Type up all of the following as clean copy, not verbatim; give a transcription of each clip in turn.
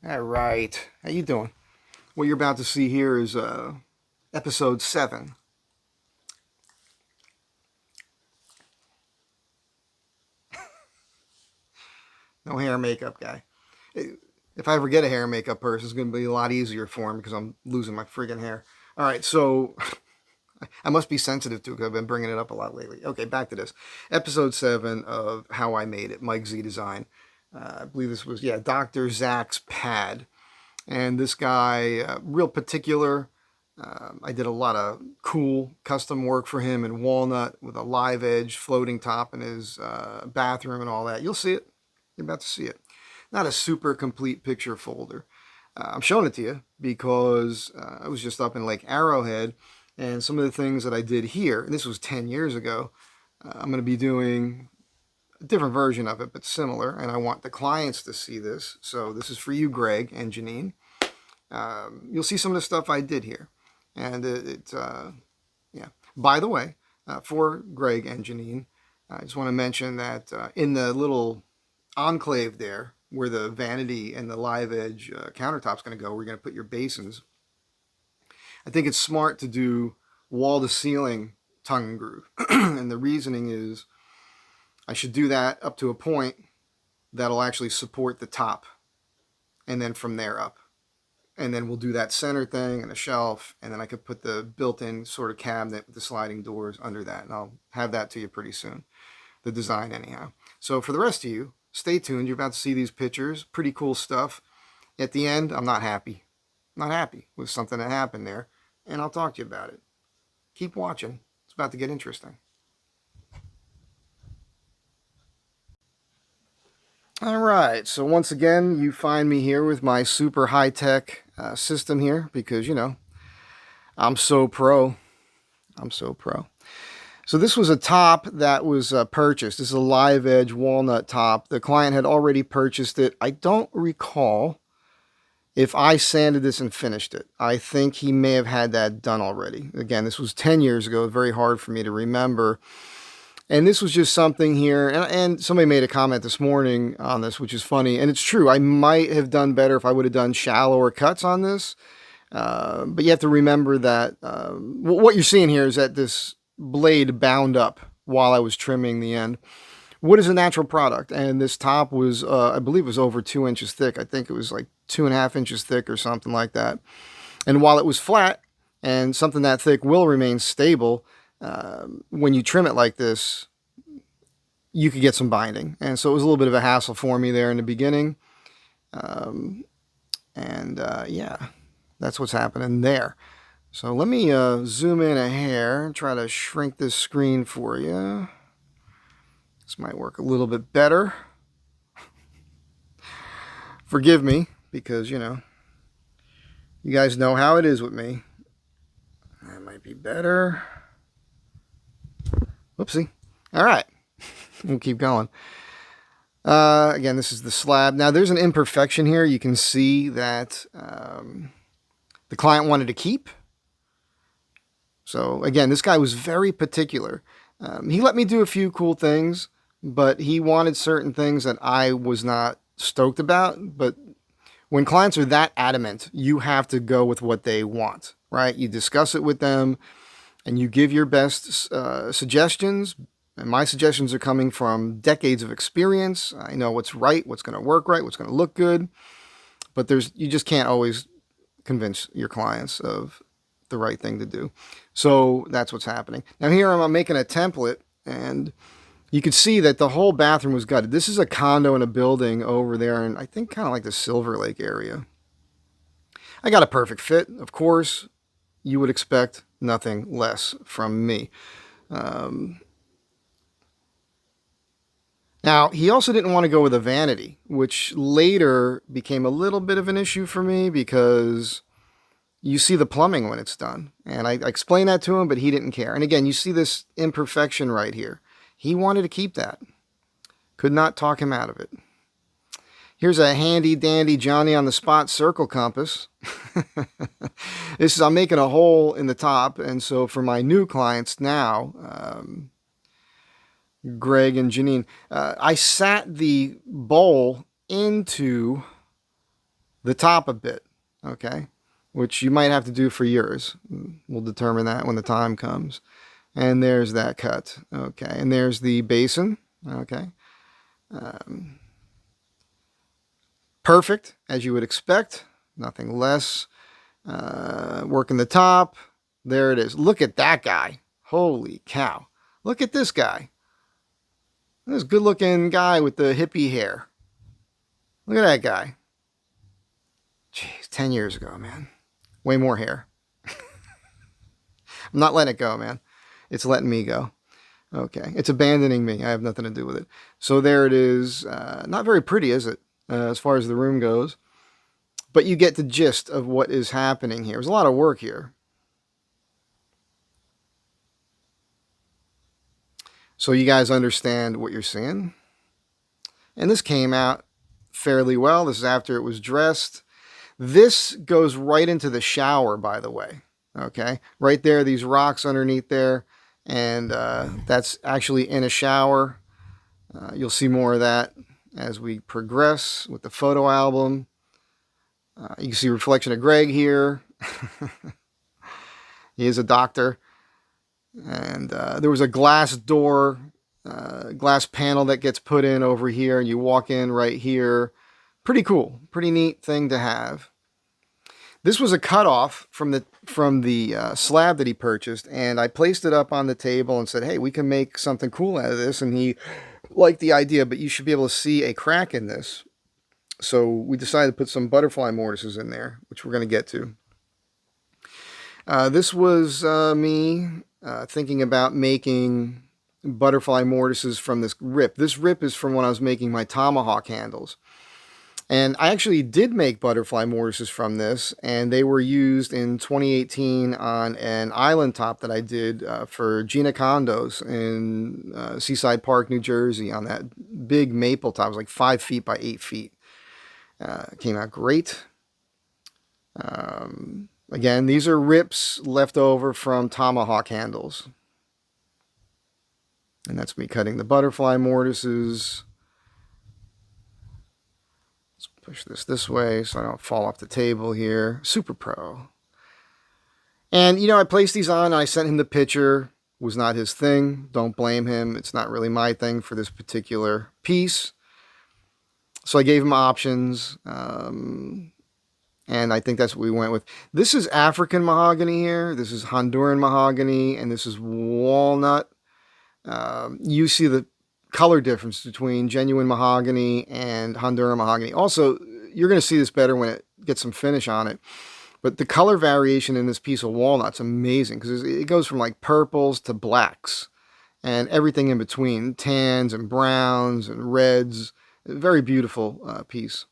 All right, how you doing? What you're about to see here is episode 7. No hair and makeup guy. If I ever get a hair and makeup person, it's going to be a lot easier for him because I'm losing my friggin' hair. All right, so I must be sensitive to it because I've been bringing it up a lot lately. Okay, back to this. Episode 7 of How I Made It, Mike Z Design. I believe this was, Dr. Zach's pad. And this guy, real particular. I did a lot of cool custom work for him in Walnut with a live edge floating top in his bathroom and all that. You'll see it. You're about to see it. Not a super complete picture folder. I'm showing it to you because I was just up in Lake Arrowhead, and some of the things that I did here, and this was 10 years ago, I'm going to be doing a different version of it, but similar, and I want the clients to see this. So this is for you, Greg and Janine. You'll see some of the stuff I did here. And yeah. By the way, for Greg and Janine, I just want to mention that in the little enclave there, where the vanity and the live edge countertop's going to go, we're going to put your basins. I think it's smart to do wall to ceiling tongue and groove. And the reasoning is I should do that up to a point that'll actually support the top. And then from there up. And then we'll do that center thing and a shelf, and then I could put the built-in sort of cabinet with the sliding doors under that, and I'll have that to you pretty soon. The design anyhow. So for the rest of you, stay tuned. You're about to see these pictures. Pretty cool stuff. At the end, I'm not happy. Not happy with something that happened there, and I'll talk to you about it. Keep watching. It's about to get interesting. All right, so once again, you find me here with my super high-tech system here because, I'm so pro. I'm so pro. So this was a top that was purchased. This is a live edge walnut top. The client had already purchased it. I don't recall if I sanded this and finished it. I think he may have had that done already. Again, this was 10 years ago. Very hard for me to remember. And this was just something here, and somebody made a comment this morning on this, which is funny, and it's true. I might have done better if I would have done shallower cuts on this, but you have to remember that what you're seeing here is that this blade bound up while I was trimming the end. Wood is a natural product, and this top was, I believe, was over 2 inches thick. I think it was like 2.5 inches thick or something like that. And while it was flat, and something that thick will remain stable, when you trim it like this, you could get some binding. And so it was a little bit of a hassle for me there in the beginning. Yeah, that's what's happening there. So let me zoom in a hair and try to shrink this screen for you. This might work a little bit better. Forgive me, because, you guys know how it is with me. That might be better. Whoopsie. All right. We'll keep going. Again, this is the slab. Now, there's an imperfection here. You can see that the client wanted to keep. So, again, this guy was very particular. He let me do a few cool things, but he wanted certain things that I was not stoked about. But when clients are that adamant, you have to go with what they want, right? You discuss it with them, and you give your best suggestions. And my suggestions are coming from decades of experience. I know what's right, what's going to work right, what's going to look good. But you just can't always convince your clients of the right thing to do. So that's what's happening. Now here I'm making a template, and you can see that the whole bathroom was gutted. This is a condo in a building over there, and I think kind of like the Silver Lake area. I got a perfect fit, of course. You would expect nothing less from me. Now, he also didn't want to go with a vanity, which later became a little bit of an issue for me because you see the plumbing when it's done. And I explained that to him, but he didn't care. And again, you see this imperfection right here. He wanted to keep that. Could not talk him out of it. Here's a handy dandy Johnny on the spot circle compass. I'm making a hole in the top, and so for my new clients now, Greg and Janine, I sat the bowl into the top a bit, okay? Which you might have to do for yours. We'll determine that when the time comes. And there's that cut, okay? And there's the basin, okay? Perfect, as you would expect. Nothing less. Working the top. There it is. Look at that guy. Holy cow. Look at this guy. This good looking guy with the hippie hair. Look at that guy. Jeez, 10 years ago, man. Way more hair. I'm not letting it go, man. It's letting me go. Okay. It's abandoning me. I have nothing to do with it. So there it is. Not very pretty, is it? As far as the room goes. But you get the gist of what is happening here. There's a lot of work here. So you guys understand what you're seeing. And this came out fairly well. This is after it was dressed. This goes right into the shower, by the way. Okay, right there, these rocks underneath there. And that's actually in a shower. You'll see more of that as we progress with the photo album. You can see a reflection of Greg here. He is a doctor. And there was a glass door, glass panel that gets put in over here, and you walk in right here. Pretty cool, pretty neat thing to have. This was a cutoff from the slab that he purchased, and I placed it up on the table and said, hey, we can make something cool out of this. And he liked the idea, but you should be able to see a crack in this. So we decided to put some butterfly mortises in there, which we're going to get to. This was me thinking about making butterfly mortises from this rip. This rip is from when I was making my tomahawk handles. And I actually did make butterfly mortises from this, and they were used in 2018 on an island top that I did for Gina Condos in Seaside Park, New Jersey, on that big maple top. It was like 5 feet by 8 feet. Came out great. Again, these are rips left over from tomahawk handles. And that's me cutting the butterfly mortises. Let's push this way so I don't fall off the table here. Super Pro. And, you know, I placed these on and I sent him the picture. Was not his thing. Don't blame him. It's not really my thing for this particular piece. So I gave him options. And I think that's what we went with. This is African mahogany here. This is Honduran mahogany. And this is walnut. You see the color difference between genuine mahogany and Honduran mahogany. Also, you're going to see this better when it gets some finish on it. But the color variation in this piece of walnut's amazing because it goes from like purples to blacks and everything in between. Tans and browns and reds. Very beautiful piece.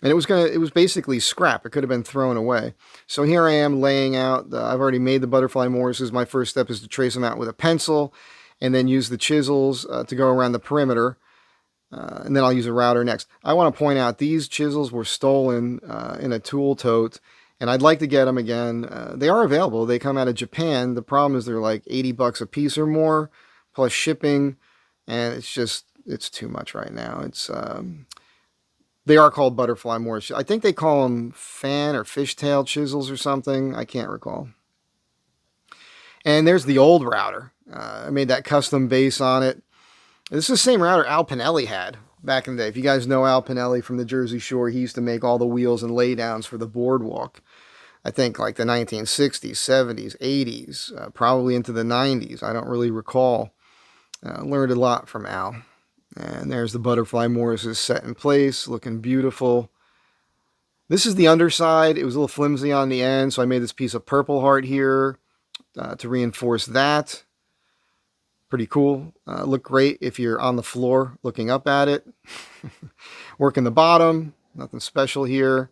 And it was basically scrap. It could have been thrown away. So here I am laying out. I've already made the butterfly mortises. My first step is to trace them out with a pencil and then use the chisels to go around the perimeter. And then I'll use a router next. I want to point out these chisels were stolen in a tool tote. And I'd like to get them again. They are available. They come out of Japan. The problem is they're like $80 a piece or more, plus shipping. And it's too much right now. They are called butterfly mortises. I think they call them fan or fishtail chisels or something. I can't recall. And there's the old router. I made that custom base on it. This is the same router Al Pinelli had back in the day. If you guys know Al Pinelli from the Jersey Shore, he used to make all the wheels and laydowns for the boardwalk. I think like the 1960s, 70s, 80s, probably into the 90s. I don't really recall. Learned a lot from Al. And there's the butterfly mortises set in place, looking beautiful. This is the underside. It was a little flimsy on the end, so I made this piece of purple heart here to reinforce that. Pretty cool. Look great if you're on the floor looking up at it. Working the bottom. Nothing special here.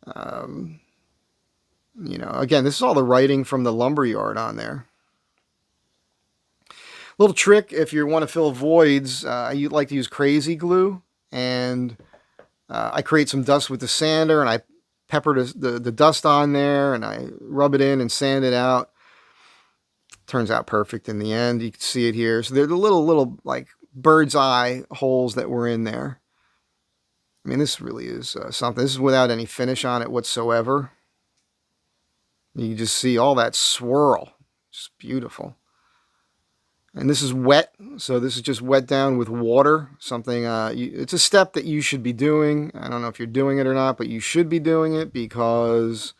You know, again, this is all the writing from the lumber yard on there. Little trick, if you want to fill voids, you like to use crazy glue. And I create some dust with the sander, and I pepper the dust on there, and I rub it in and sand it out. Turns out perfect in the end. You can see it here. So they're the little like bird's eye holes that were in there. I mean, this really is something. This is without any finish on it whatsoever. You can just see all that swirl. Just beautiful. And this is wet, so this is just wet down with water. Something, it's a step that you should be doing. I don't know if you're doing it or not, but you should be doing it because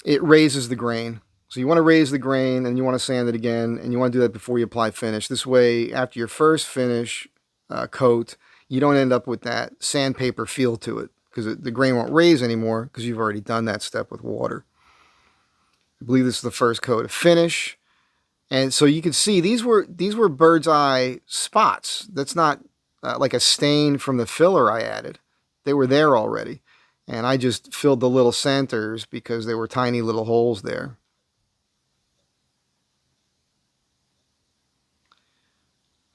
it raises the grain. So you want to raise the grain and you want to sand it again, and you want to do that before you apply finish. This way, after your first finish coat, you don't end up with that sandpaper feel to it because the grain won't raise anymore because you've already done that step with water. I believe this is the first coat of finish. And so you can see these were bird's eye spots. That's not like a stain from the filler I added. They were there already. And I just filled the little centers because there were tiny little holes there.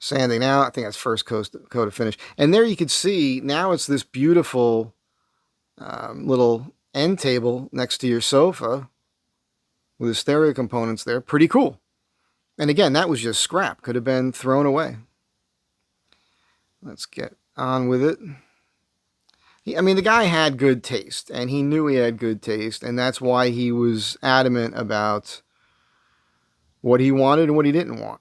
Sanding out, I think that's first coat of finish. And there you can see, now it's this beautiful little end table next to your sofa with the stereo components there. Pretty cool. And again, that was just scrap. Could have been thrown away. Let's get on with it. I mean, the guy had good taste, and he knew he had good taste, and that's why he was adamant about what he wanted and what he didn't want.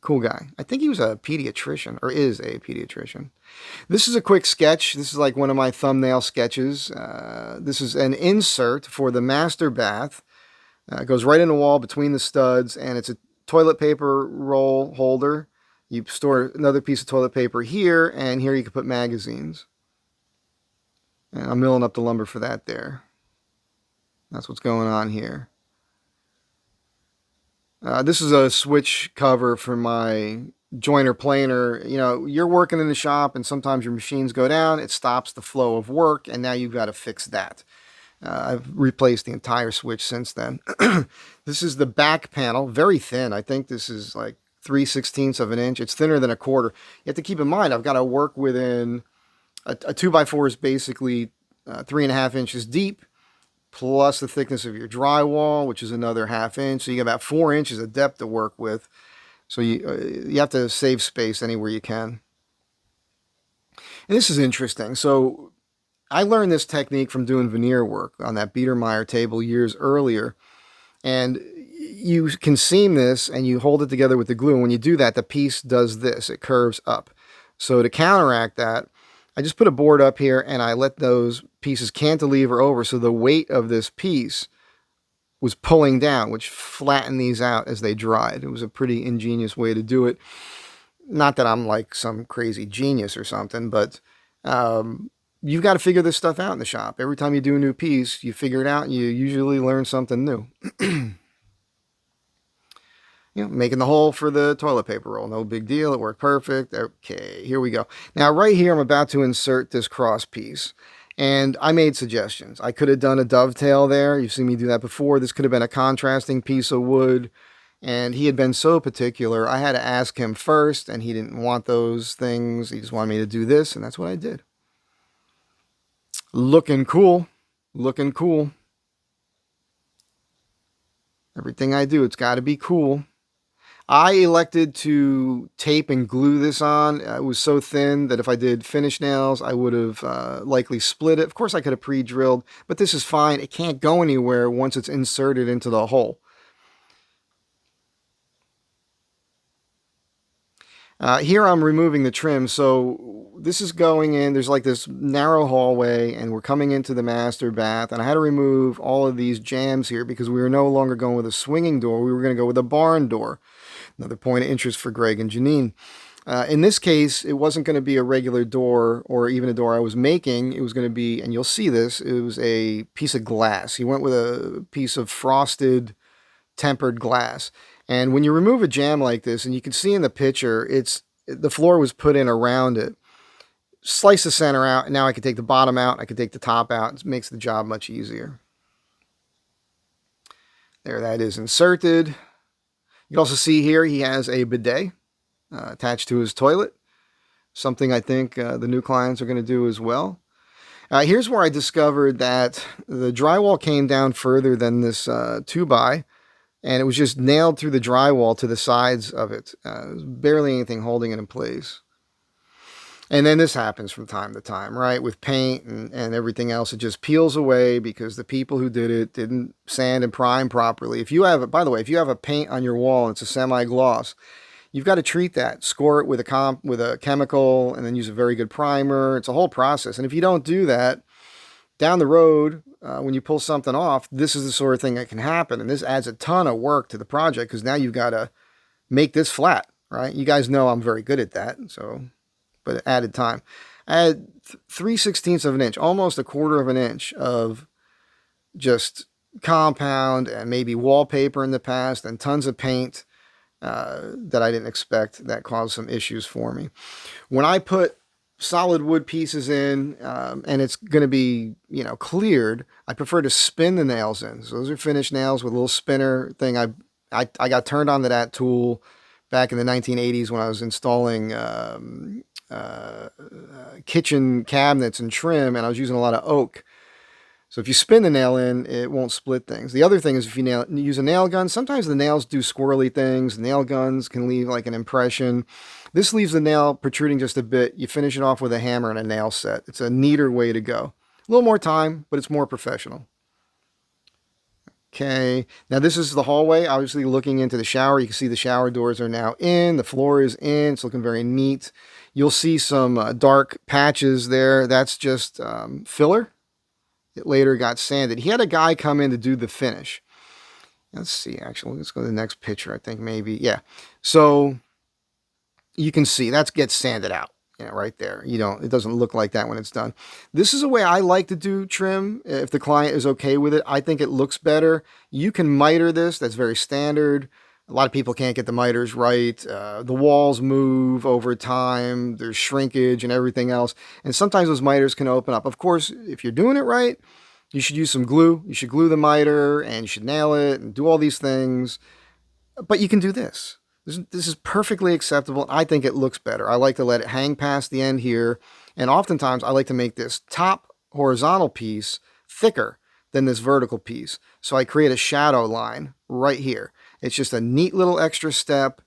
Cool guy. I think he was a pediatrician, or is a pediatrician. This is a quick sketch. This is like one of my thumbnail sketches. This is an insert for the master bath. It goes right in the wall between the studs, and it's a toilet paper roll holder. You store another piece of toilet paper here, and here you can put magazines. And I'm milling up the lumber for that there. That's what's going on here. This is a switch cover for my joiner planer. You know, you're working in the shop, and sometimes your machines go down. It stops the flow of work, and now you've got to fix that. I've replaced the entire switch since then. This is the back panel, very thin. I think this is like 3/16 of an inch. It's thinner than a quarter. You have to keep in mind, I've got to work within a 2x4 is basically 3.5 inches deep, plus the thickness of your drywall, which is another 1/2 inch. So you got about 4 inches of depth to work with. So you have to save space anywhere you can. And this is interesting. So I learned this technique from doing veneer work on that Biedermeier table years earlier. And you can seam this and you hold it together with the glue. And when you do that, the piece does this. It curves up. So to counteract that, I just put a board up here and I let those pieces cantilever over. So the weight of this piece was pulling down, which flattened these out as they dried. It was a pretty ingenious way to do it. Not that I'm like some crazy genius or something, but you've got to figure this stuff out in the shop. Every time you do a new piece, you figure it out and you usually learn something new. You know, making the hole for the toilet paper roll. No big deal. It worked perfect. Okay, here we go. Now, right here, I'm about to insert this cross piece. And I made suggestions. I could have done a dovetail there. You've seen me do that before. This could have been a contrasting piece of wood. And he had been so particular, I had to ask him first, and he didn't want those things. He just wanted me to do this, and that's what I did. Looking cool. Looking cool. Everything I do, it's got to be cool. I elected to tape and glue this on. It was so thin that if I did finish nails, I would have likely split it. Of course, I could have pre-drilled, but this is fine. It can't go anywhere once it's inserted into the hole. Here I'm removing the trim, so this is going in. There's like this narrow hallway, and we're coming into the master bath, and I had to remove all of these jambs here because we were no longer going with a swinging door. We were going to go with a barn door. Another point of interest for Greg and Janine. In this case, it wasn't going to be a regular door or even a door I was making. It was going to be, and you'll see this, it was a piece of glass. He went with a piece of frosted tempered glass. And when you remove a jamb like this, and you can see in the picture, the floor was put in around it. Slice the center out, and now I can take the bottom out, I can take the top out. It makes the job much easier. There, that is inserted. You can also see here he has a bidet attached to his toilet. Something I think the new clients are going to do as well. Here's where I discovered that the drywall came down further than this 2x. and it was just nailed through the drywall to the sides of it. There was barely anything holding it in place. And then this happens from time to time, right? With paint and everything else, it just peels away because the people who did it didn't sand and prime properly. If you have, by the way, if you have a paint on your wall and it's a semi-gloss, you've got to treat that. Score it with a chemical, and then use a very good primer. It's a whole process. And if you don't do that, down the road, when you pull something off, this is the sort of thing that can happen. And this adds a ton of work to the project because now you've got to make this flat, right? You guys know I'm very good at that, so... but it added time. I had 3/16 of an inch, almost 1/4 of an inch of just compound and maybe wallpaper in the past, and tons of paint that I didn't expect that caused some issues for me. When I put solid wood pieces in and it's going to be, cleared, I prefer to spin the nails in. So those are finished nails with a little spinner thing. I got turned on to that tool back in the 1980s when I was installing kitchen cabinets and trim, and I was using a lot of oak. So if you spin the nail in, it won't split things. The other thing is if you use a nail gun, sometimes the nails do squirrely things. Nail guns can leave like an impression. This leaves the nail protruding just a bit. You finish it off with a hammer and a nail set. It's a neater way to go. A little more time, but it's more professional. Okay, now this is the hallway, obviously looking into the shower. You can see the shower doors are now in. The floor is in. It's looking very neat. You'll see some dark patches there. That's just filler. It later got sanded. He had a guy come in to do the finish. Let's see, actually, let's go to the next picture, I think maybe. Yeah, so you can see that gets sanded out. Right there. It doesn't look like that when it's done. This is a way I like to do trim. If the client is okay with it, I think it looks better. You can miter this. That's very standard. A lot of people can't get the miters right. The walls move over time. There's shrinkage and everything else. And sometimes those miters can open up. Of course, if you're doing it right, you should use some glue. You should glue the miter and you should nail it and do all these things. But you can do this. This is perfectly acceptable. I think it looks better. I like to let it hang past the end here. And oftentimes I like to make this top horizontal piece thicker than this vertical piece. So I create a shadow line right here. It's just a neat little extra step.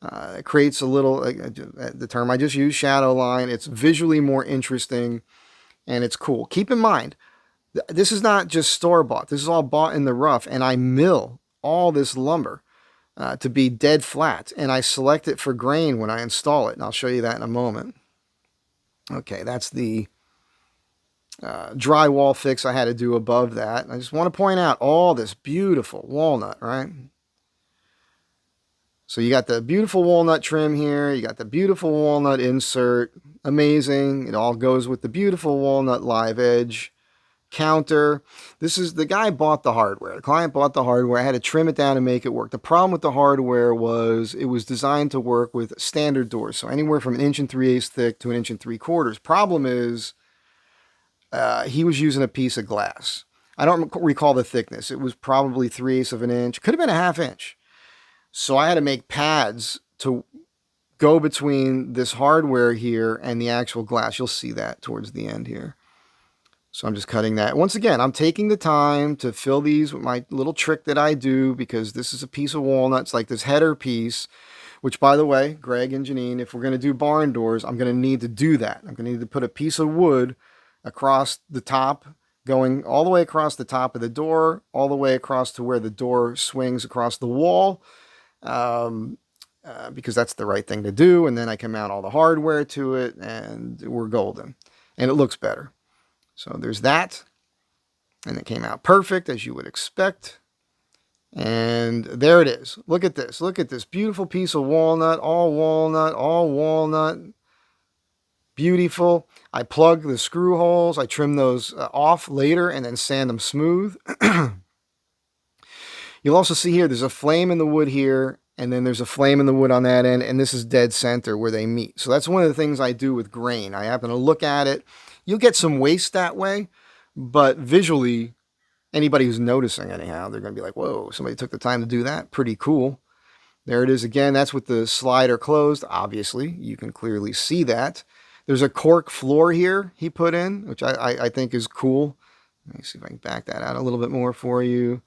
It creates a little, the term I just used, shadow line. It's visually more interesting and it's cool. Keep in mind, this is not just store-bought. This is all bought in the rough, and I mill all this lumber to be dead flat, and I select it for grain when I install it, and I'll show you that in a moment. Okay, that's the drywall fix I had to do above that. And I just want to point out all this beautiful walnut, right? So you got the beautiful walnut trim here, you got the beautiful walnut insert, amazing. It all goes with the beautiful walnut live edge counter. This is, the guy bought the hardware. The client bought the hardware. I had to trim it down and make it work. The problem with the hardware was it was designed to work with standard doors. So anywhere from 1 3/8 thick to 1 3/4. Problem is he was using a piece of glass. I don't recall the thickness. It was probably 3/8 of an inch. Could have been a 1/2 inch. So I had to make pads to go between this hardware here and the actual glass. You'll see that towards the end here. So I'm just cutting that. Once again, I'm taking the time to fill these with my little trick that I do, because this is a piece of walnut. It's like this header piece, which, by the way, Greg and Janine, if we're going to do barn doors, I'm going to need to do that. I'm going to need to put a piece of wood across the top, going all the way across the top of the door, all the way across to where the door swings across the wall, because that's the right thing to do. And then I can mount all the hardware to it, and we're golden. And it looks better. So there's that, and it came out perfect, as you would expect. And there it is. Look at this. Look at this beautiful piece of walnut, all walnut, all walnut. Beautiful. I plug the screw holes. I trim those off later and then sand them smooth. You'll also see here, there's a flame in the wood here, and then there's a flame in the wood on that end, and this is dead center where they meet. So that's one of the things I do with grain. I happen to look at it. You'll get some waste that way, but visually, anybody who's noticing anyhow, they're going to be like, whoa, somebody took the time to do that. Pretty cool. There it is again. That's with the slider closed. Obviously, you can clearly see that. There's a cork floor here he put in, which I think is cool. Let me see if I can back that out a little bit more for you.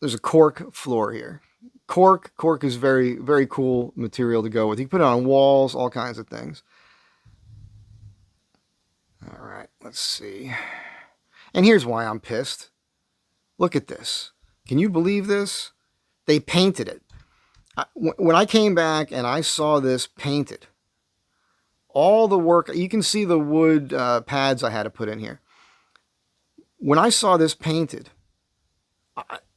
there's a cork floor here. Cork is very, very cool material to go with. You can put it on walls, all kinds of things. All right, let's see. And here's why I'm pissed. Look at this. Can you believe this? They painted it. When I came back and I saw this painted, all the work, you can see the wood pads I had to put in here. When I saw this painted,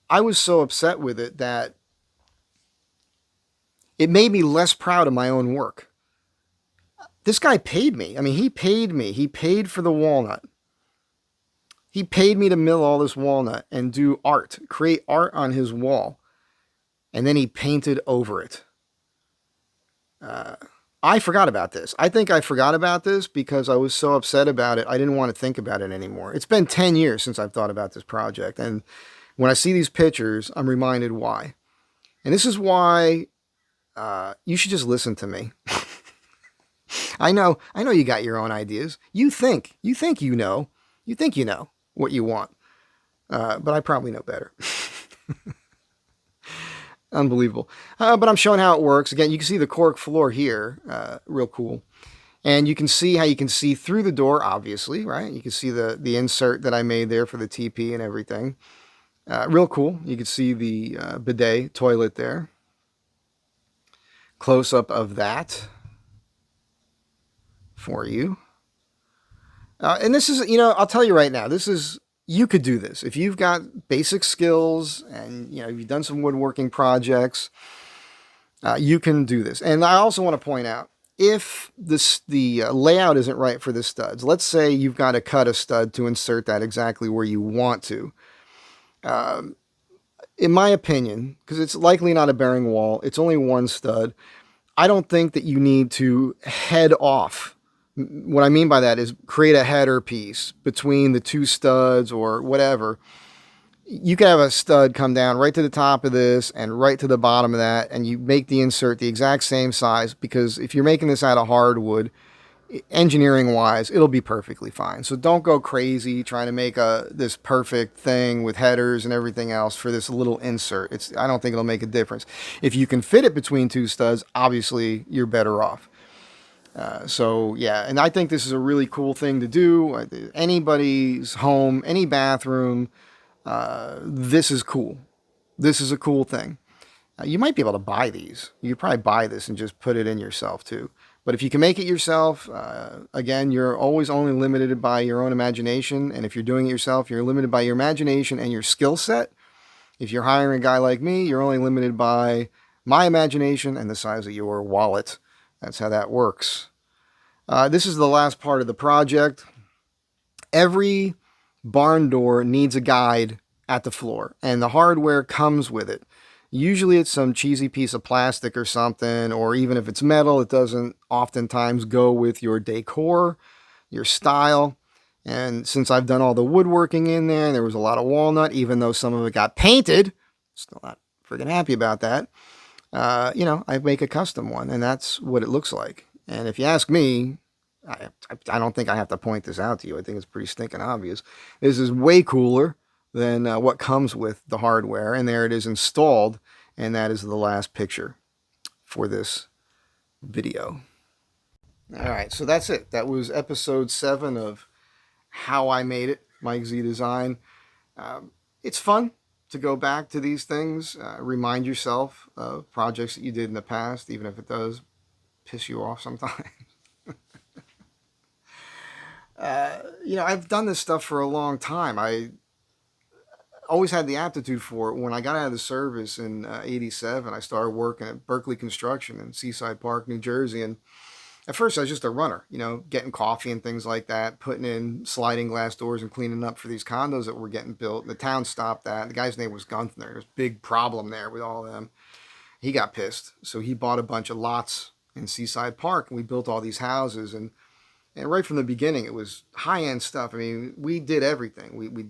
I was so upset with it that it made me less proud of my own work. This guy paid me. I mean, he paid me. He paid for the walnut. He paid me to mill all this walnut and do art, create art on his wall. And then he painted over it. I forgot about this. I think I forgot about this because I was so upset about it. I didn't want to think about it anymore. It's been 10 years since I've thought about this project. And when I see these pictures, I'm reminded why. And this is why you should just listen to me. I know you got your own ideas. You think you know what you want. But I probably know better. Unbelievable. But I'm showing how it works. Again, you can see the cork floor here. Real cool. And you can see how you can see through the door, obviously, right? You can see the insert that I made there for the TP and everything. Real cool. You can see the bidet toilet there. Close-up of that for you. And this is, I'll tell you right now, you could do this. If you've got basic skills and, you've done some woodworking projects, you can do this. And I also want to point out, if the layout isn't right for the studs, let's say you've got to cut a stud to insert that exactly where you want to. In my opinion, because it's likely not a bearing wall, it's only one stud, I don't think that you need to head off. What I mean by that is create a header piece between the two studs or whatever. You can have a stud come down right to the top of this and right to the bottom of that, and you make the insert the exact same size, because if you're making this out of hardwood, engineering wise, it'll be perfectly fine. So don't go crazy trying to make this perfect thing with headers and everything else for this little insert. I don't think it'll make a difference. If you can fit it between two studs, obviously you're better off. So yeah, and I think this is a really cool thing to do. Anybody's home, any bathroom, this is cool. This is a cool thing. You might be able to buy these. You could probably buy this and just put it in yourself too. But if you can make it yourself, again, you're always only limited by your own imagination. And if you're doing it yourself, you're limited by your imagination and your skill set. If you're hiring a guy like me, you're only limited by my imagination and the size of your wallet. That's how that works. This is the last part of the project. Every barn door needs a guide at the floor, and the hardware comes with it. Usually it's some cheesy piece of plastic or something, or even if it's metal, it doesn't oftentimes go with your decor, your style. And since I've done all the woodworking in there was a lot of walnut, even though some of it got painted, still not freaking happy about that. I make a custom one, and that's what it looks like. And if you ask me, I don't think I have to point this out to you. I think it's pretty stinking obvious. This is way cooler than what comes with the hardware. And there it is installed. And that is the last picture for this video. All right, so that's it. That was episode 7 of How I Made It, Mike Z Design. It's fun to go back to these things, remind yourself of projects that you did in the past, even if it does piss you off sometimes. I've done this stuff for a long time. I always had the aptitude for it. When I got out of the service in 87, I started working at Berkeley Construction in Seaside Park, New Jersey. And at first I was just a runner, getting coffee and things like that, putting in sliding glass doors and cleaning up for these condos that were getting built. The town stopped that. The guy's name was Gunther. There was a big problem there with all of them. He got pissed. So he bought a bunch of lots in Seaside Park, and we built all these houses. And right from the beginning, it was high-end stuff. I mean, we did everything. We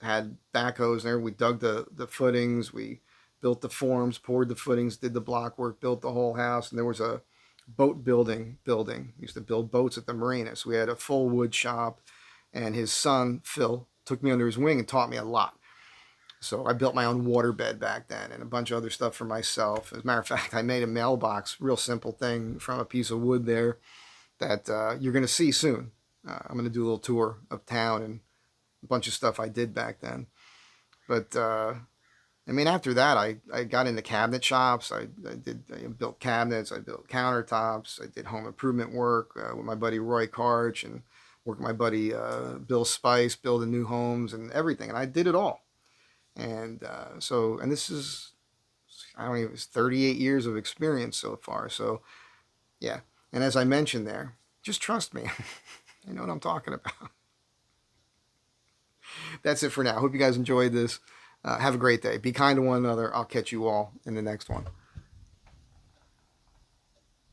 had backhoes there. We dug the footings. We built the forms, poured the footings, did the block work, built the whole house. And there was a boat building. We used to build boats at the marina. So we had a full wood shop. And his son, Phil, took me under his wing and taught me a lot. So I built my own waterbed back then and a bunch of other stuff for myself. As a matter of fact, I made a mailbox, real simple thing from a piece of wood there that you're going to see soon. I'm going to do a little tour of town and a bunch of stuff I did back then. But I mean, after that, I got into cabinet shops. I built cabinets. I built countertops. I did home improvement work with my buddy Roy Karch and worked with my buddy Bill Spice, building new homes and everything. And I did it all. And and this is, I don't even, it's 38 years of experience so far. So, yeah. And as I mentioned there, just trust me. I know what I'm talking about. That's it for now. Hope you guys enjoyed this. Have a great day. Be kind to one another. I'll catch you all in the next one.